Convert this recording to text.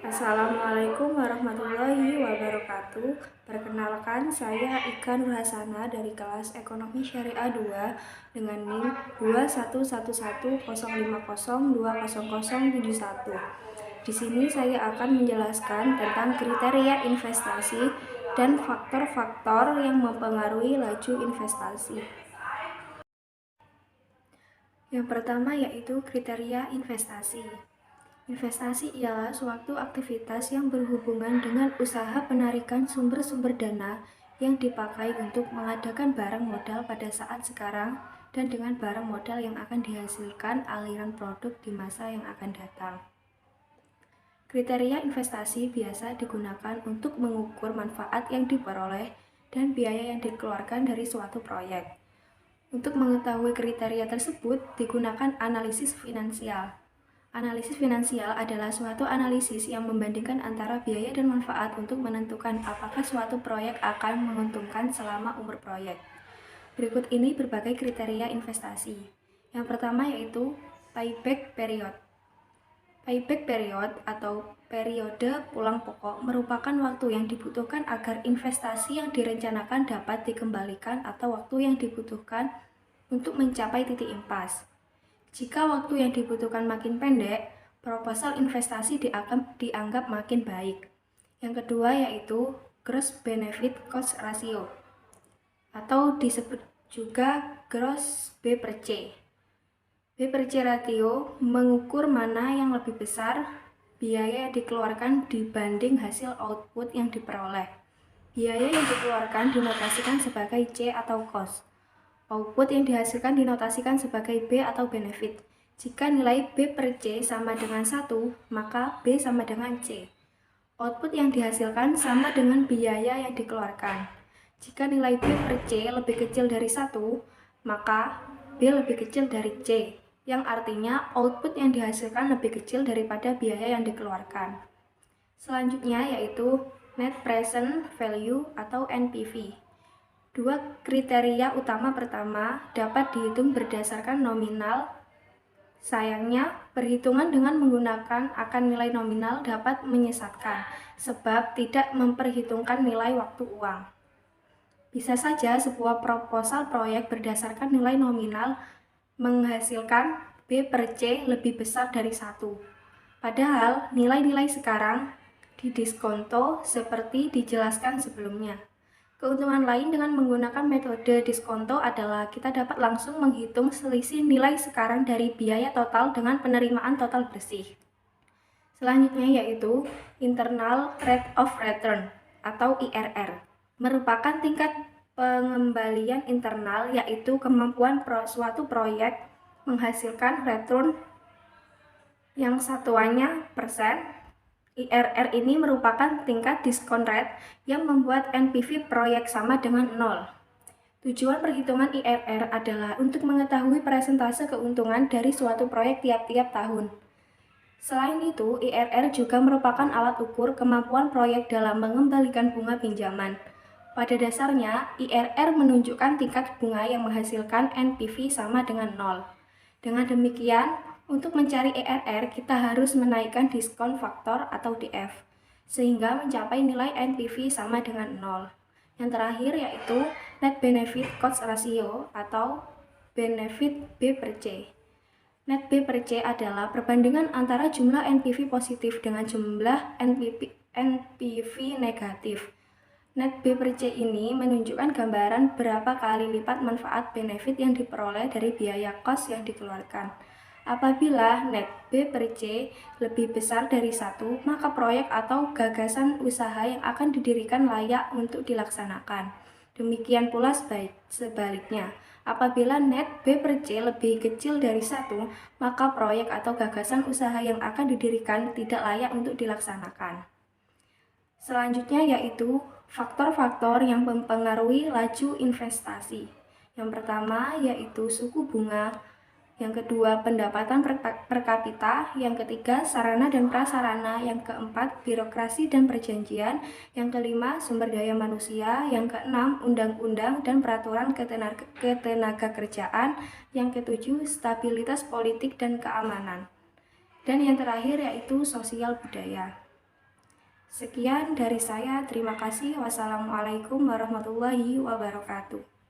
Assalamualaikum warahmatullahi wabarakatuh. Perkenalkan, saya Ika Nurhasana dari kelas Ekonomi Syariah 2 dengan NIM 2111050200071. Di sini saya akan menjelaskan tentang kriteria investasi dan faktor-faktor yang mempengaruhi laju investasi. Yang pertama yaitu kriteria investasi. Investasi ialah suatu aktivitas yang berhubungan dengan usaha penarikan sumber-sumber dana yang dipakai untuk mengadakan barang modal pada saat sekarang dan dengan barang modal yang akan dihasilkan aliran produk di masa yang akan datang. Kriteria investasi biasa digunakan untuk mengukur manfaat yang diperoleh dan biaya yang dikeluarkan dari suatu proyek. Untuk mengetahui kriteria tersebut, digunakan analisis finansial. Analisis finansial adalah suatu analisis yang membandingkan antara biaya dan manfaat untuk menentukan apakah suatu proyek akan menguntungkan selama umur proyek. Berikut ini berbagai kriteria investasi. Yang pertama yaitu payback period. Payback period atau periode pulang pokok merupakan waktu yang dibutuhkan agar investasi yang direncanakan dapat dikembalikan atau waktu yang dibutuhkan untuk mencapai titik impas. Jika waktu yang dibutuhkan makin pendek, proposal investasi dianggap makin baik. Yang kedua yaitu gross benefit cost ratio atau disebut juga gross B per C. B per C ratio mengukur mana yang lebih besar biaya yang dikeluarkan dibanding hasil output yang diperoleh. Biaya yang dikeluarkan dinotasikan sebagai C atau cost. Output yang dihasilkan dinotasikan sebagai B atau benefit. Jika nilai B per C sama dengan 1, maka B sama dengan C. Output yang dihasilkan sama dengan biaya yang dikeluarkan. Jika nilai B per C lebih kecil dari 1, maka B lebih kecil dari C, yang artinya output yang dihasilkan lebih kecil daripada biaya yang dikeluarkan. Selanjutnya yaitu Net Present Value atau NPV. Dua kriteria utama pertama dapat dihitung berdasarkan nominal. Sayangnya, perhitungan dengan menggunakan akan nilai nominal dapat menyesatkan, sebab tidak memperhitungkan nilai waktu uang. Bisa saja sebuah proposal proyek berdasarkan nilai nominal menghasilkan B per C lebih besar dari 1. Padahal nilai-nilai sekarang didiskonto seperti dijelaskan sebelumnya. Keuntungan lain dengan menggunakan metode diskonto adalah kita dapat langsung menghitung selisih nilai sekarang dari biaya total dengan penerimaan total bersih. Selanjutnya yaitu Internal Rate of Return atau IRR. Merupakan tingkat pengembalian internal yaitu kemampuan suatu proyek menghasilkan return yang satuannya persen. IRR ini merupakan tingkat diskon rate yang membuat NPV proyek sama dengan 0. Tujuan perhitungan IRR adalah untuk mengetahui persentase keuntungan dari suatu proyek tiap-tiap tahun. Selain itu, IRR juga merupakan alat ukur kemampuan proyek dalam mengembalikan bunga pinjaman. Pada dasarnya, IRR menunjukkan tingkat bunga yang menghasilkan NPV sama dengan 0. Dengan demikian, untuk mencari IRR, kita harus menaikkan diskon faktor atau DF, sehingga mencapai nilai NPV sama dengan 0. Yang terakhir yaitu Net Benefit Cost Ratio atau Benefit B per C. Net B per C adalah perbandingan antara jumlah NPV positif dengan jumlah NPV negatif. Net B per C ini menunjukkan gambaran berapa kali lipat manfaat benefit yang diperoleh dari biaya cost yang dikeluarkan. Apabila net B per C lebih besar dari 1, maka proyek atau gagasan usaha yang akan didirikan layak untuk dilaksanakan. Demikian pula sebaliknya, apabila net B per C lebih kecil dari 1, maka proyek atau gagasan usaha yang akan didirikan tidak layak untuk dilaksanakan. Selanjutnya yaitu faktor-faktor yang mempengaruhi laju investasi. Yang pertama yaitu suku bunga, yang kedua pendapatan per kapita, yang ketiga sarana dan prasarana, yang keempat birokrasi dan perjanjian, yang kelima sumber daya manusia, yang keenam undang-undang dan peraturan ketenaga kerjaan, yang ketujuh stabilitas politik dan keamanan, dan yang terakhir yaitu sosial budaya. Sekian dari saya, terima kasih. Wassalamualaikum warahmatullahi wabarakatuh.